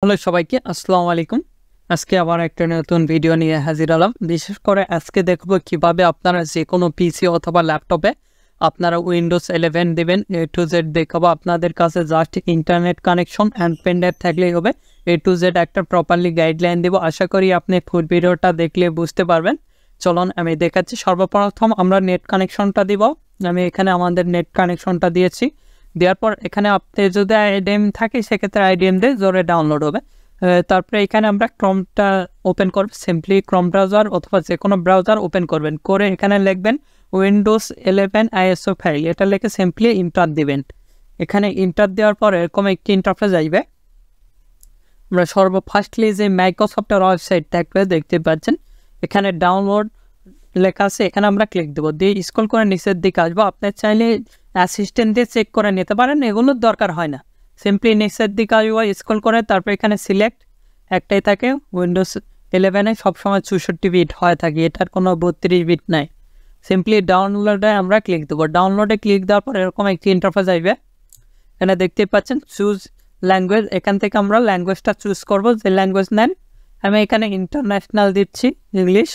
Hello সবাইকে, আসসালামু আলাইকুম। আজকে আবার একটা নতুন ভিডিও নিয়ে হাজির হলাম। বিশেষ করে আজকে দেখব কিভাবে আপনারা যে কোনো পিসি অথবা ল্যাপটপে আপনারা উইন্ডোজ 11 দেবেন। এ টু জেড দেখাবো। আপনাদের কাছে just internet connection and pen drive থাকলেই হবে। এ টু জেড একটা প্রপারলি গাইডলাইন দেবো। আশা করি আপনি ফুল ভিডিওটা দেখলে বুঝতে পারবেন। চলুন আমি দেখাচ্ছি। সর্বপ্রথম আমরা নেট কানেকশনটা দিব। আমি এখানে আমাদের নেট কানেকশনটা দিয়েছি। দেওয়ার পর এখানে আপনি যদি আইডিএম থাকে সেক্ষেত্রে আইডিএম দিয়ে জোরে ডাউনলোড হবে। তারপরে এখানে আমরা ক্রমটা ওপেন করব। সিম্পলি ক্রম ব্রাউজার অথবা যে কোনো ব্রাউজার ওপেন করবেন, করে এখানে লিখবেন উইন্ডোজ 11 আইএসও ফাইল। এটা লিখে সিম্পলি ইন্টার দিবেন। এখানে ইন্টার দেওয়ার পর এরকম একটি ইন্টারফেস আসবে। আমরা সর্বফার্স্টলি যে মাইক্রোসফটের ওয়েবসাইট থাকবে দেখতে পাচ্ছেন, এখানে ডাউনলোড লেখা আছে, এখানে আমরা ক্লিক দেবো। দিয়ে স্ক্রল করে নিচের দিকে আসবো। আপনি চাইলে অ্যাসিস্ট্যান্ট দিয়ে চেক করে নিতে পারেন, এগুলোর দরকার হয় না। সিম্পলি নিচের দিকে আসবো, স্ক্রল করে তারপর এখানে সিলেক্ট একটাই থাকে। উইন্ডোজ 11-এ সবসময় 64 বিট হয়ে থাকে, এটার কোনো 32 বিট নাই। সিম্পলি ডাউনলোডে আমরা ক্লিক দেবো। ডাউনলোডে ক্লিক দেওয়ার পর এরকম একটি ইন্টারফেস আসবে। এখানে দেখতে পাচ্ছেন চুজ ল্যাঙ্গুয়েজ। এখান থেকে আমরা ল্যাঙ্গুয়েজটা চুজ করব, যে ল্যাঙ্গুয়েজ নেন। আমি এখানে ইন্টারন্যাশনাল দিচ্ছি, ইংলিশ।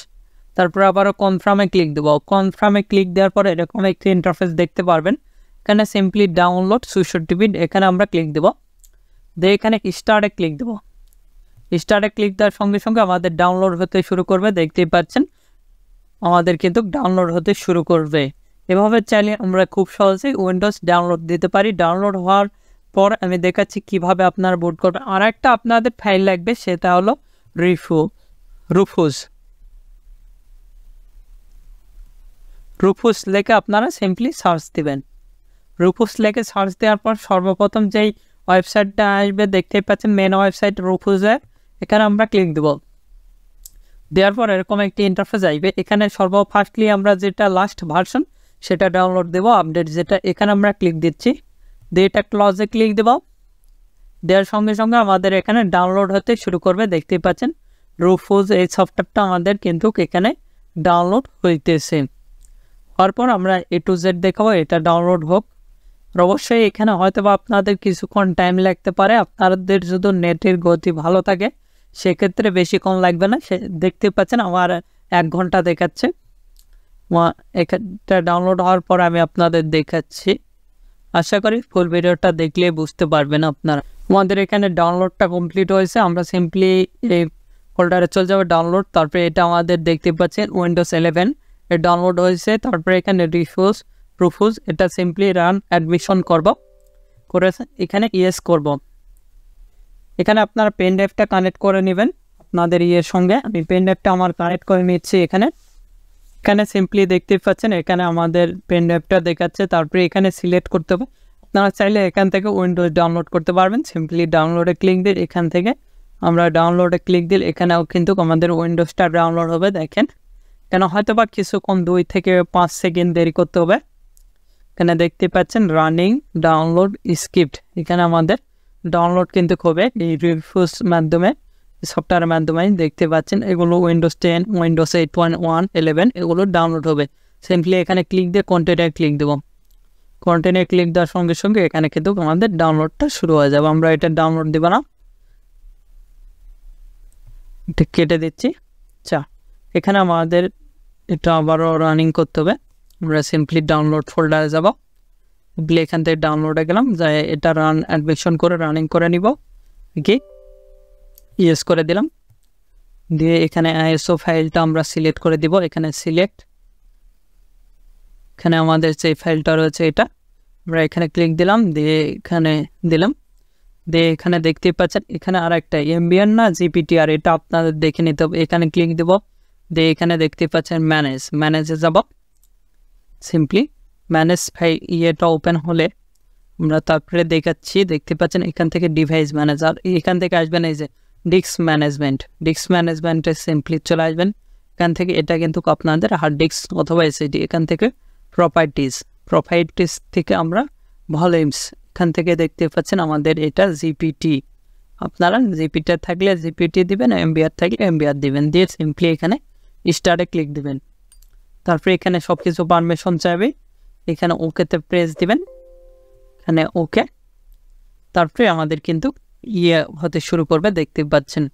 তারপর আবারও কনফার্মে ক্লিক দেবো। কনফার্মে ক্লিক দেওয়ার পরে এরকম একটি ইন্টারফেস দেখতে পারবেন। এখানে সিম্পলি ডাউনলোড 64 বিট, এখানে আমরা ক্লিক দেবো। দিয়ে এখানে স্টার্টে ক্লিক দেবো। স্টার্টে ক্লিক দেওয়ার সঙ্গে সঙ্গে আমাদের ডাউনলোড হতে শুরু করবে। দেখতেই পাচ্ছেন আমাদের কিন্তু ডাউনলোড হতে শুরু করবে। এভাবে চাইলে আমরা খুব সহজেই উইন্ডোজ ডাউনলোড দিতে পারি। ডাউনলোড হওয়ার পর আমি দেখাচ্ছি কিভাবে আপনারা বুট করবেন। আর একটা আপনাদের ফাইল লাগবে, সেটা হলো রুফুস লেখে আপনারা সিম্পলি সার্চ দিবেন। রুফুস লেখে সার্চ দেওয়ার পর সর্বপ্রথম যেই ওয়েবসাইটটা আসবে দেখতেই পাচ্ছেন, মেন ওয়েবসাইট রুফুসের। এখানে আমরা ক্লিক দেবো। দেওয়ার পর এরকম একটি ইন্টারফেস আসবে। এখানে সর্বফার্স্টলি আমরা যেটা লাস্ট ভার্সন সেটা ডাউনলোড দেবো, আপডেট যেটা। এখানে আমরা ক্লিক দিচ্ছি, দিয়ে এটা ক্লজে ক্লিক দেবো। দেওয়ার সঙ্গে সঙ্গে আমাদের এখানে ডাউনলোড হতে শুরু করবে। দেখতেই পাচ্ছেন রুফুস এই সফটওয়্যারটা আমাদের কিন্তু এখানে ডাউনলোড হইতেছে। তারপর আমরা এ টু জেড দেখাবো, এটা ডাউনলোড হোক। অবশ্যই এখানে হয়তো বা আপনাদের কিছুক্ষণ টাইম লাগতে পারে। আপনাদের যদি নেটের গতি ভালো থাকে সেক্ষেত্রে বেশিক্ষণ লাগবে না। দেখতে পাচ্ছেন আমার 1 ঘন্টা দেখাচ্ছে। এটা ডাউনলোড হওয়ার পর আমি আপনাদের দেখাচ্ছি। আশা করি ফুল ভিডিওটা দেখলে বুঝতে পারবেন আপনারা। আমাদের এখানে ডাউনলোডটা কমপ্লিট হয়েছে। আমরা সিম্পলি এই ফোল্ডারে চলে যাবো, ডাউনলোড। তারপরে এটা আমাদের দেখতে পাচ্ছেন উইন্ডোজ 11 এর ডাউনলোড হয়েছে। তারপরে এখানে রুফুস এটা সিম্পলি রান অ্যাডমিশন করব, করে এখানে ইয়েস করব। এখানে আপনারা পেন ড্রাইভটা কানেক্ট করে নেবেন আপনাদের ইয়ের সঙ্গে। আমি পেন ড্রাইভটা আমার কানেক্ট করে নিচ্ছি। এখানে সিম্পলি দেখতে পাচ্ছেন এখানে আমাদের পেন ড্রাইভটা দেখাচ্ছে। তারপরে এখানে সিলেক্ট করতে হবে। আপনারা চাইলে এখান থেকে উইন্ডোজ ডাউনলোড করতে পারবেন। সিম্পলি ডাউনলোডে ক্লিক দিন। এখান থেকে আমরা ডাউনলোডে ক্লিক দিলে এখানেও কিন্তু আমাদের উইন্ডোজটা ডাউনলোড হবে। দেখেন কেন হয়তো বা কিছুক্ষণ 2 থেকে 5 সেকেন্ড দেরি করতে হবে। এখানে দেখতে পাচ্ছেন রানিং ডাউনলোড স্ক্রিপ্ট। এখানে আমাদের ডাউনলোড কিন্তু হবে এই রিফুস মাধ্যমে, সফটওয়্যারের মাধ্যমে। দেখতে পাচ্ছেন এগুলো উইন্ডোজ 10, উইন্ডোজ 8.1, 11 এগুলো ডাউনলোড হবে। সিম্পলি এখানে ক্লিক দিয়ে কন্টেন্টে ক্লিক দেবো। কন্টেন্টে ক্লিক দেওয়ার সঙ্গে সঙ্গে এখানে কিন্তু আমাদের ডাউনলোডটা শুরু হয়ে যাবে। আমরা এটা ডাউনলোড দেবো না, এটা কেটে দিচ্ছি। আচ্ছা, এখানে আমাদের এটা আবারও রানিং করতে হবে। আমরা সিম্পলি ডাউনলোড ফোল্ডারে যাব, এখান থেকে ডাউনলোডে গেলাম, যাই এটা রান অ্যাডমিশন করে রানিং করে নিব। কি ইয়েস করে দিলাম। দিয়ে এখানে আইএসও ফাইলটা আমরা সিলেক্ট করে দিব। এখানে সিলেক্ট, এখানে আমাদের যে ফাইলটা রয়েছে এটা আমরা এখানে ক্লিক দিলাম, দিয়ে এখানে দিলাম। দিয়ে এখানে দেখতে পাচ্ছেন এখানে আর একটা এমবিএন না জিপিটিআর, এটা আপনাদের দেখে নিতে হবে। এখানে ক্লিক দেব। দিয়ে এখানে দেখতে পাচ্ছেন ম্যানেজে যাব। সিম্পলি ম্যানেজ ফাইল ইয়েটা ওপেন হলে আমরা তারপরে দেখাচ্ছি। দেখতে পাচ্ছেন এখান থেকে ডিভাইস ম্যানেজার, এখান থেকে আসবেন এই যে ডিস্ক ম্যানেজমেন্টে সিম্পলি চলে আসবেন। এখান থেকে এটা কিন্তু আপনাদের হার্ড ডিস্ক অথবা এসএসডি। এখান থেকে প্রপার্টিজ থেকে আমরা ভলিউমস, এখান থেকে দেখতে পাচ্ছেন আমাদের এটা জিপিটি। আপনারা জিপিটি থাকলে জিপিটি দিবেন, এমবিআর থাকলে এমবিআর দিবেন। দিয়ে সিম্পলি এখানে স্টার্টে ক্লিক দিবেন। তারপরে এখানে সব কিছু পারমিশন চাইবে, এখানে ওকেতে প্রেস দিবেন। এখানে ওকে, তারপরে আমাদের কিন্তু হতে শুরু করবে, দেখতে পাচ্ছেন।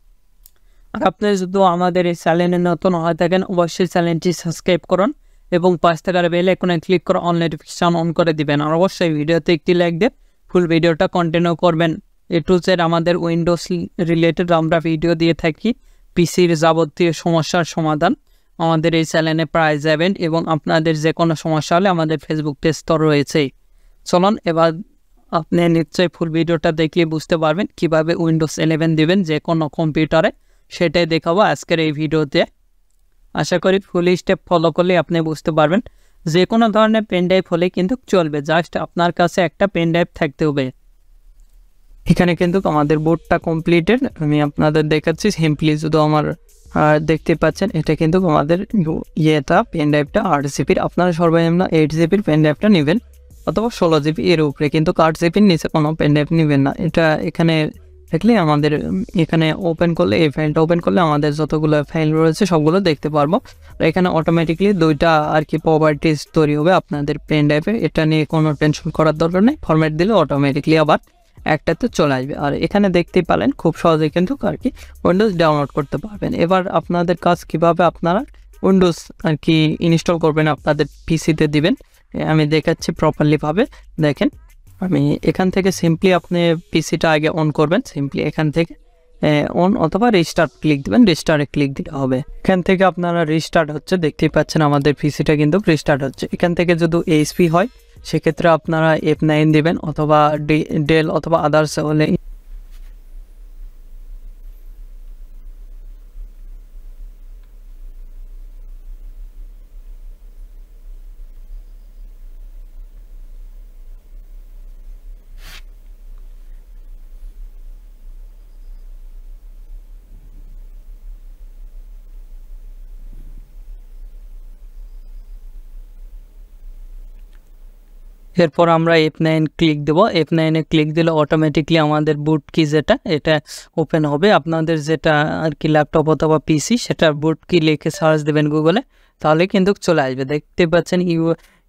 আর আপনি যদি আমাদের এই চ্যানেলে নতুন হয়ে থাকেন অবশ্যই চ্যানেলটি সাবস্ক্রাইব করুন এবং পাশ থাকার বেল আইকনে ক্লিক করে অল নোটিফিকেশন অন করে দিবেন। আর অবশ্যই ভিডিওতে একটি লাইক দিয়ে ফুল ভিডিওটা কন্টিনিউ করবেন। এ টু জেড আমাদের উইন্ডোজ রিলেটেড আমরা ভিডিও দিয়ে থাকি, পিসির যাবতীয় সমস্যার সমাধান আমাদের এই চ্যানেলে প্রায় যাবেন, এবং আপনাদের যে কোনো সমস্যা হলে আমাদের ফেসবুক পেজ তো রয়েছেই। চলুন এবার আপনি নিশ্চয়ই ফুল ভিডিওটা দেখলে বুঝতে পারবেন কিভাবে উইন্ডোজ 11 দিবেন যে কোনো কম্পিউটারে, সেটাই দেখাবো আজকের এই ভিডিওতে। আশা করি ফুল স্টেপ ফলো করলে আপনি বুঝতে পারবেন। যে কোনো ধরনের পেন ড্রাইভ হলে কিন্তু চলবে, জাস্ট আপনার কাছে একটা পেন ড্রাইভ থাকতে হবে। এখানে কিন্তু আমাদের বোর্ডটা কমপ্লিটেড, আমি আপনাদের দেখাচ্ছি সিম্পলি। শুধু আমার দেখতে পাচ্ছেন এটা কিন্তু আমাদের পেন ড্রাইভটা 8 জিবির। আপনারা সর্বনিম্ন 8 জিবির পেন ড্রাইভটা নেবেন, অথবা 16 জিবি এর উপরে, কিন্তু 8 জিবির নিচে কোনো পেন ড্রাইভ নেবেন না। এটা এখানে দেখলে আমাদের এখানে ওপেন করলে, এই ফাইলটা ওপেন করলে আমাদের যতগুলো ফাইল রয়েছে সবগুলো দেখতে পারবো। এখানে অটোমেটিকলি দুইটা আর কি প্রপার্টিজ তৈরি হবে আপনাদের পেন ড্রাইভে, এটা নিয়ে কোনো টেনশন করার দরকার নেই। ফরম্যাট দিলে অটোমেটিকলি আবার একটাতে চলে আসবে। আর এখানে দেখতেই পারেন খুব সহজে কিন্তু আর কি উইন্ডোজ ডাউনলোড করতে পারবেন। এবার আপনাদের কাজ কিভাবে আপনারা উইন্ডোজ আর কি ইনস্টল করবেন আপনাদের পিসিতে দিবেন আমি দেখাচ্ছি প্রপারলি ভাবে। দেখেন আমি এখান থেকে সিম্পলি আপনি পিসিটা আগে অন করবেন, সিম্পলি এখান থেকে অন অথবা রিস্টার্ট ক্লিক দিবেন, রিস্টার্টে ক্লিক দিতে হবে। এখান থেকে আপনারা রিস্টার্ট হচ্ছে, দেখতেই পাচ্ছেন আমাদের পিসিটা কিন্তু রিস্টার্ট হচ্ছে। এখান থেকে যদি এইচপি হয় সেক্ষেত্রে আপনারা F9 দিবেন, অথবা ডেল অথবা আদার্স হলে এরপর আমরা F9 ক্লিক দেব। F9 ক্লিক দিলে অটোমেটিকলি আমাদের বুট কি যেটা এটা ওপেন হবে। আপনাদের যেটা আর কি ল্যাপটপ অথবা পিসি সেটা বুট কি লিখে সার্চ দেবেন গুগলে, তাহলে কিন্তু চলে আসবে। দেখতে পাচ্ছেন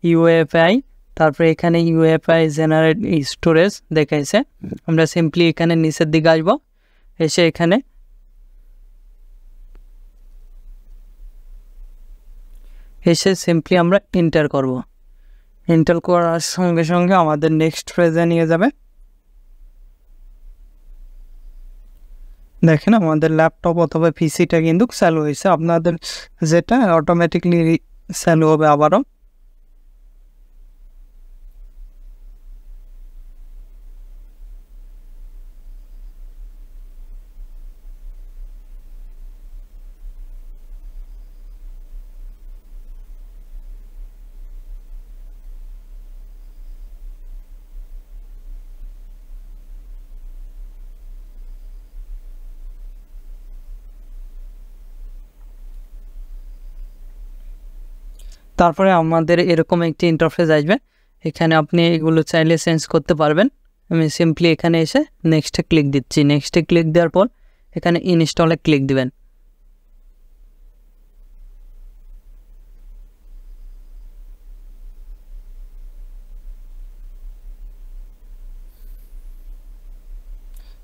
ইউএফআই, তারপরে এখানে ইউএফআই জেনারেট স্টোরেজ দেখাইছে। আমরা সিম্পলি এখানে নিচের দিকে আসবো, এসে এখানে সিম্পলি আমরা এন্টার করব। এন্টার করার সঙ্গে সঙ্গে আমাদের নেক্সট ফেজে নিয়ে যাবে। দেখেন আমাদের ল্যাপটপ অথবা পিসিটা কিন্তু চালু হয়েছে, আপনাদের যেটা অটোমেটিকলি চালু হবে আবারও। তারপরে আমাদের এরকম একটি ইন্টারফেস আসবে, এখানে আপনি এগুলো চাইলে চেঞ্জ করতে পারবেন। আমি সিম্পলি এখানে এসে নেক্সটে ক্লিক দিচ্ছি। নেক্সটে ক্লিক দেওয়ার পর এখানে ইনস্টলে ক্লিক দিবেন।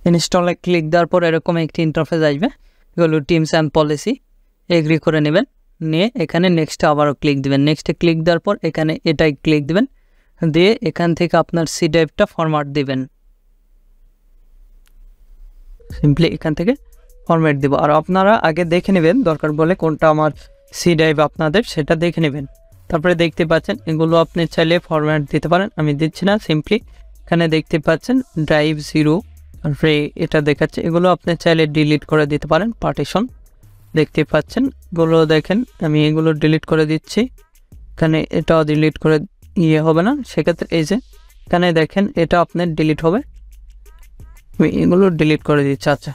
ইনস্টলে ক্লিক দেওয়ার পর এরকম একটি ইন্টারফেস আসবে, এগুলো টিমস অ্যান্ড পলিসি এগ্রি করে নেবেন। নিয়ে এখানে নেক্সটে আবারও ক্লিক দিবেন। নেক্সটে ক্লিক দেওয়ার পর এখানে এটাই ক্লিক দিবেন, দিয়ে এখান থেকে আপনার সি ড্রাইভটা ফরম্যাট দিবেন। সিম্পলি এখান থেকে ফরম্যাট দিব। আর আপনারা আগে দেখে নেবেন দরকার বলে কোনটা আমার সি ড্রাইভ আপনাদের, সেটা দেখে নেবেন। তারপরে দেখতে পাচ্ছেন এগুলো আপনি চাইলে ফরম্যাট দিতে পারেন, আমি দিচ্ছি না। সিম্পলি এখানে দেখতে পাচ্ছেন ড্রাইভ 0 তারপরে এটা দেখাচ্ছে, এগুলো আপনি চাইলে ডিলিট করে দিতে পারেন। পার্টিশন দেখতে পাচ্ছেন এগুলো, দেখেন আমি এগুলো ডিলিট করে দিচ্ছি। এখানে এটাও ডিলিট করে হবে না, সেক্ষেত্রে এই যে এখানে দেখেন এটা আপনার ডিলিট হবে, আমি এগুলো ডিলিট করে দিচ্ছি। আচ্ছা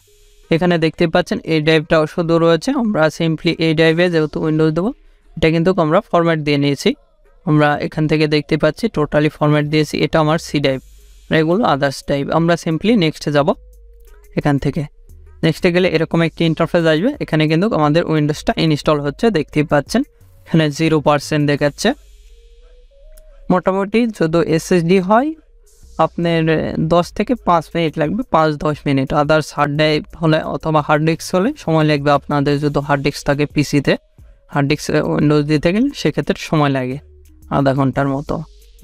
এখানে দেখতে পাচ্ছেন এই ড্রাইভটাও শুধু রয়েছে, আমরা সিম্পলি এই ড্রাইভে যেহেতু উইন্ডোজ দেবো এটা কিন্তু আমরা ফরম্যাট দিয়ে নিয়েছি। আমরা এখান থেকে দেখতে পাচ্ছি টোটালি ফরম্যাট দিয়েছি, এটা আমার সি ড্রাইভ, এগুলো আদার্স ড্রাইভ। আমরা সিম্পলি নেক্সটে যাব। এখান থেকে নেক্সটে গেলে এরকম একটি ইন্টারফেস আসবে, এখানে কিন্তু আমাদের উইন্ডোজটা ইনস্টল হচ্ছে, দেখতেই পাচ্ছেন এখানে 0% দেখাচ্ছে। মোটামুটি যদি এসএসডি হয় আপনার 10 থেকে 5 মিনিট লাগবে, 5-10 মিনিট। আদার্স হার্ড ড্রাইভ হলে অথবা হার্ড ডিস্ক হলে সময় লাগবে আপনাদের। যদি হার্ড ডিস্ক থাকে পিসিতে, হার্ড ডিস্ক উইন্ডোজ দিতে গেলে সেক্ষেত্রে সময় লাগে আধা ঘন্টার মতো।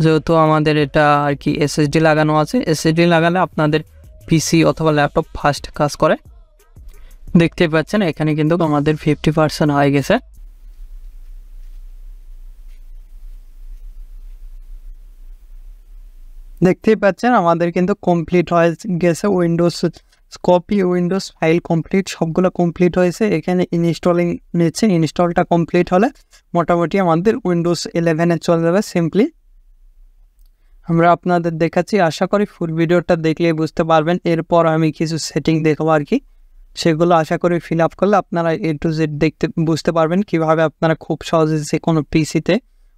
যেহেতু আমাদের এটা আর কি এসএসডি লাগানো আছে, এসএসডি লাগালে আপনাদের পিসি অথবা ল্যাপটপ ফাস্ট কাজ করে। দেখতে পাচ্ছেন এখানে কিন্তু আমাদের 50% হয়ে গেছে। দেখতেই পাচ্ছেন আমাদের কিন্তু কমপ্লিট হয়ে গেছে। Windows copy, Windows file complete, সবগুলো কমপ্লিট হয়েছে। এখানে ইনস্টলিং নিচ্ছে, ইনস্টলটা কমপ্লিট হলে মোটামুটি আমাদের উইন্ডোজ 11-এ চলে যাবে সিম্পলি। আমরা আপনাদের দেখাচ্ছি, আশা করি ফুল ভিডিওটা দেখলে বুঝতে পারবেন। এরপর আমি কিছু সেটিং দেখাবো আর কি, সেগুলো আশা করি ফিল আপ করলে আপনারা A to Z বুঝতে পারবেন কীভাবে আপনারা খুব সহজে যে কোনো পিসিতে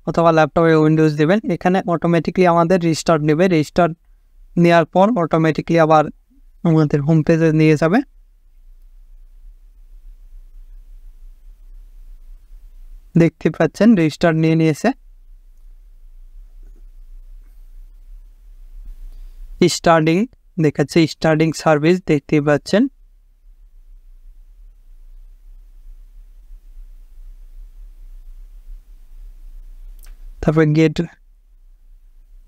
অথবা ল্যাপটপে উইন্ডোজ দেবেন। এখানে অটোমেটিকলি আমাদের রিস্টার্ট নেবে, রিস্টার্ট নেওয়ার পর অটোমেটিকলি আবার আমাদের হোম পেজে নিয়ে যাবে। দেখতে পাচ্ছেন রিস্টার্ট নিয়ে নিয়েছে। স্টার্টিং দেখাচ্ছে, স্টার্টিং সার্ভিস দেখতে পাচ্ছেন। তারপরে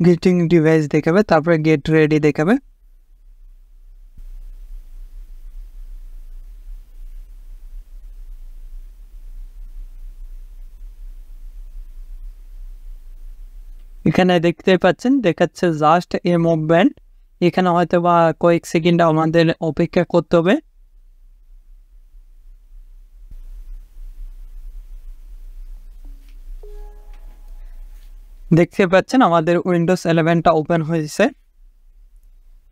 গেটিং ডিভাইস দেখাবে, তারপরে গেট রেডি দেখাবে। এখানে দেখতে পাচ্ছেন দেখাচ্ছে জাস্ট এ মুভমেন্ট। এখানে হয়তো বা কয়েক সেকেন্ড আমাদের অপেক্ষা করতে হবে। দেখতে পাচ্ছেন আমাদের উইন্ডোজ 11টা ওপেন হয়েছে।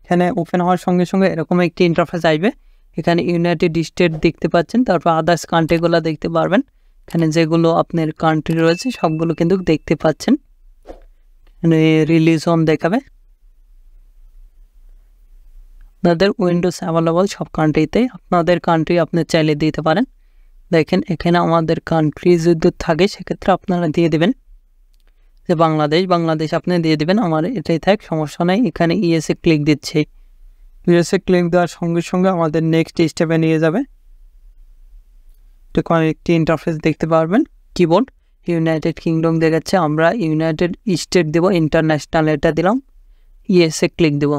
এখানে ওপেন হওয়ার সঙ্গে সঙ্গে এরকম একটি ইন্টারফেস আসবে। এখানে ইউনাইটেড স্টেট দেখতে পাচ্ছেন, তারপর আদার্স কান্ট্রিগুলো দেখতে পারবেন। এখানে যেগুলো আপনার কান্ট্রি রয়েছে সবগুলো কিন্তু দেখতে পাচ্ছেন। এখানে রিলিজন দেখাবে। আপনাদের উইন্ডোজ অ্যাভেলেবল সব কান্ট্রিতে, আপনাদের কান্ট্রি আপনি চাইলে দিতে পারেন। দেখেন এখানে আমাদের কান্ট্রি যদি থাকে সেক্ষেত্রে আপনারা দিয়ে দেবেন যে বাংলাদেশ আপনি দিয়ে দেবেন। আমার এটাই থাক, সমস্যা নেই। এখানে ইএসএ ক্লিক দিচ্ছি, ইএসএ ক্লিক দেওয়ার সঙ্গে সঙ্গে আমাদের নেক্সট স্টেপে নিয়ে যাবে। তো কয়েকটি ইন্টারফেস দেখতে পারবেন। কিবোর্ড ইউনাইটেড কিংডম দেখাচ্ছে, আমরা ইউনাইটেড স্টেট দেব, ইন্টারন্যাশনাল এটা দিলাম, ইএসএ ক্লিক দেব।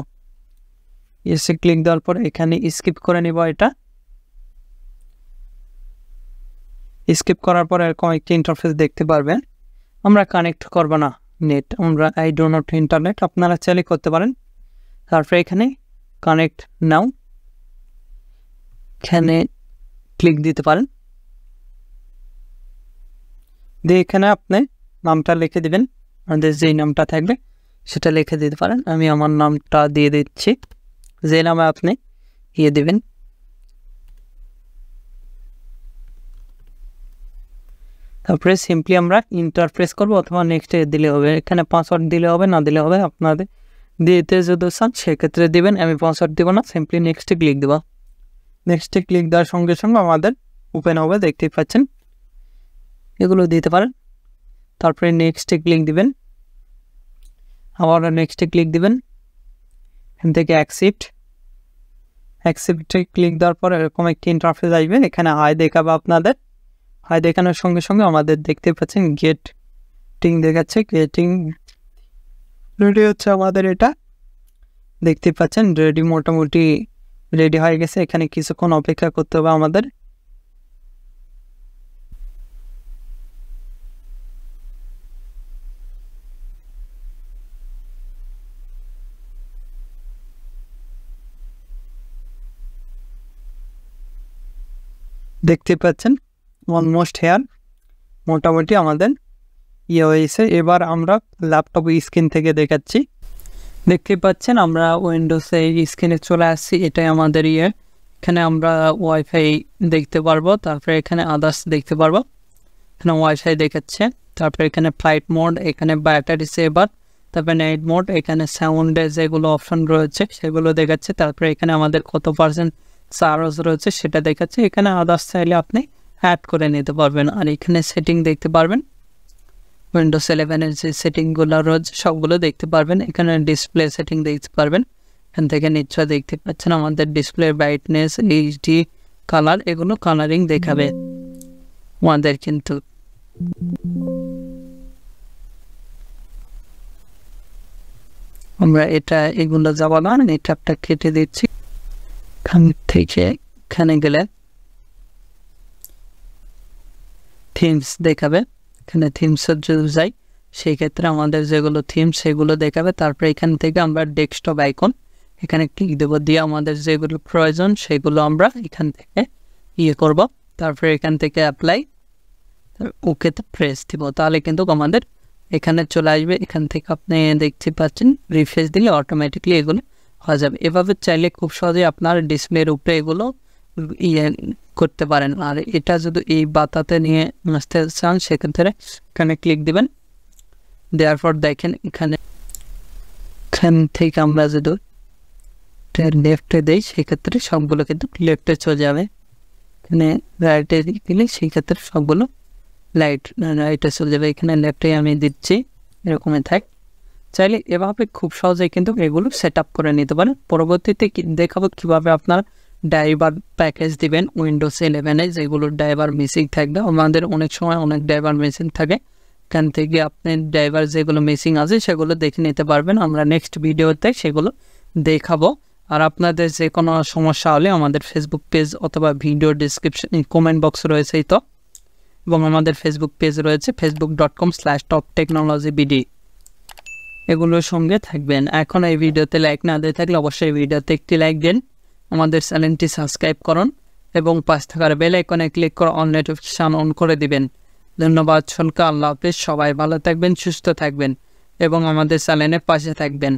ইএসএ ক্লিক দেওয়ার পর এখানে স্কিপ করে নেব। এটা স্কিপ করার পর এরকম একটি ইন্টারফেস দেখতে পারবেন। আমরা কানেক্ট করব না নেট, আমরা আই ডো নট ইন্টারনেট, আপনারা চাইলে করতে পারেন। তারপরে এখানে কানেক্ট নাও, এখানে ক্লিক দিতে পারেন। দিয়ে এখানে আপনি নামটা লিখে দিবেন, আমাদের যেই নামটা থাকবে সেটা লিখে দিতে পারেন। আমি আমার নামটা দিয়ে দিচ্ছি, যে নামে আপনি দিয়ে দেবেন। তারপরে সিম্পলি আমরা ইন্টারপ্রেস করব অথবা নেক্সটে দিলে হবে। এখানে পাসওয়ার্ড দিলে হবে, না দিলে হবে, আপনাদের দিতে যদি চান সেক্ষেত্রে দিবেন। আমি পাসওয়ার্ড দেবো না, সিম্পলি নেক্সটে ক্লিক দেবো। নেক্সটে ক্লিক দেওয়ার সঙ্গে সঙ্গে আমাদের ওপেন হবে, দেখতেই পাচ্ছেন। এগুলো দিতে পারেন। তারপরে নেক্সটে ক্লিক দিবেন, আবার নেক্সটে ক্লিক দিবেন। এখান থেকে অ্যাকসেপ্টে ক্লিক দেওয়ার পর এরকম একটি ইন্টারফেস আসবে। এখানে হাই দেখাবে আপনাদের। হাই দেখানোর সঙ্গে সঙ্গে আমাদের দেখতে পাচ্ছেন গেটিং দেখাচ্ছে, গেটিং রেডি হচ্ছে আমাদের। এটা দেখতে পাচ্ছেন রেডি, মোটামুটি রেডি হয়ে গেছে। এখানে কিছুক্ষণ অপেক্ষা করতে হবে আমাদের। দেখতে পাচ্ছেন অলমোস্ট হেয়ার, মোটামুটি আমাদের হয়েছে। এবার আমরা ল্যাপটপ স্ক্রিন থেকে দেখাচ্ছি। দেখতে পাচ্ছেন আমরা উইন্ডোজে স্ক্রিনে চলে আসছি। এটাই আমাদের এখানে আমরা ওয়াইফাই দেখতে পারবো, তারপরে এখানে আদার্স দেখতে পারবো। এখানে ওয়াইফাই দেখাচ্ছে, তারপরে এখানে ফ্লাইট মোড, এখানে ব্যাটারি সেভার, তারপরে নাইট মোড, এখানে সাউন্ডে যেগুলো অপশন রয়েছে সেগুলো দেখাচ্ছে। তারপরে এখানে আমাদের কত % চার্জ রয়েছে সেটা দেখাচ্ছে। এখানে আদার্স চাইলে আপনি অ্যাড করে নিতে পারবেন। আর এখানে সেটিং দেখতে পারবেন, উইন্ডোজ 11 এর যে সেটিংগুলো রয়েছে সবগুলো দেখতে পারবেন। এখানে ডিসপ্লে সেটিং দেখতে পারবেন। এখান থেকে নিশ্চয় দেখতে পাচ্ছেন আমাদের ডিসপ্লে ব্রাইটনেস, এইচডি, কালার, এগুলো কালারিং দেখাবে আমাদের। কিন্তু আমরা এগুলো যাবো না, এই ট্যাবটা কেটে দিচ্ছি। এখান থেকে এখানে গেলে থিমস দেখাবে। এখানে থিমসের যদি যাই সেই ক্ষেত্রে আমাদের যেগুলো থিম সেগুলো দেখাবে। তারপরে এখান থেকে আমরা ডেস্কটপ আইকন এখানে ক্লিক দেবো, দিয়ে আমাদের যেগুলো প্রয়োজন সেগুলো আমরা এখান থেকে করব। তারপরে এখান থেকে অ্যাপ্লাই, ওকেতে প্রেস দিব, তাহলে কিন্তু আমাদের এখানে চলে আসবে। এখান থেকে আপনি দেখতে পাচ্ছেন রিফ্রেশ দিলে অটোমেটিকলি এগুলো হয়ে যাবে। এভাবে চাইলে খুব সহজেই আপনার ডিসপ্লের উপরে এগুলো করতে পারেন। আর এটা যদি এই বাতাতে নিয়ে আসতে চান সেক্ষেত্রে এখানে ক্লিক দিবেন, দেওয়ার পর দেখেন এখান থেকে আমরা যদি লেফটে দিই সেক্ষেত্রে সবগুলো কিন্তু লেফটে চলে যাবে। এখানে রাইটে দিলে সেই ক্ষেত্রে সবগুলো রাইটে চলে যাবে। এখানে লেফটে আমি দিচ্ছি, এরকমই থাক। চাইলে এভাবে খুব সহজেই কিন্তু এগুলো সেট আপ করে নিতে পারেন। পরবর্তীতে দেখাবো কীভাবে আপনার ড্রাইভার প্যাকেজ দিবেন উইন্ডোজ 11-এ, যেগুলো ড্রাইভার মিসিং থাকবে। আমাদের অনেক সময় অনেক ড্রাইভার মিসিং থাকে, এখান থেকে আপনি ড্রাইভার যেগুলো মিসিং আছে সেগুলো দেখে নিতে পারবেন। আমরা নেক্সট ভিডিওতে সেগুলো দেখাবো। আর আপনাদের যে কোনো সমস্যা হলে আমাদের ফেসবুক পেজ অথবা ভিডিও ডিসক্রিপশন কমেন্ট বক্স রয়েছেই তো, এবং আমাদের ফেসবুক পেজ রয়েছে facebook.com/toptechnologybd, এগুলোর সঙ্গে থাকবেন। এখন এই ভিডিওতে লাইক না দিয়ে থাকলে অবশ্যই ভিডিওতে একটি লাইক দিন, আমাদের চ্যানেলটি সাবস্ক্রাইব করুন এবং পাশ থাকার বেল আইকনে ক্লিক করে অল নোটিফিকেশন অন করে দিবেন। ধন্যবাদ সকলকে, আল্লাহ হাফেজ। সবাই ভালো থাকবেন, সুস্থ থাকবেন এবং আমাদের চ্যানেলের পাশে থাকবেন।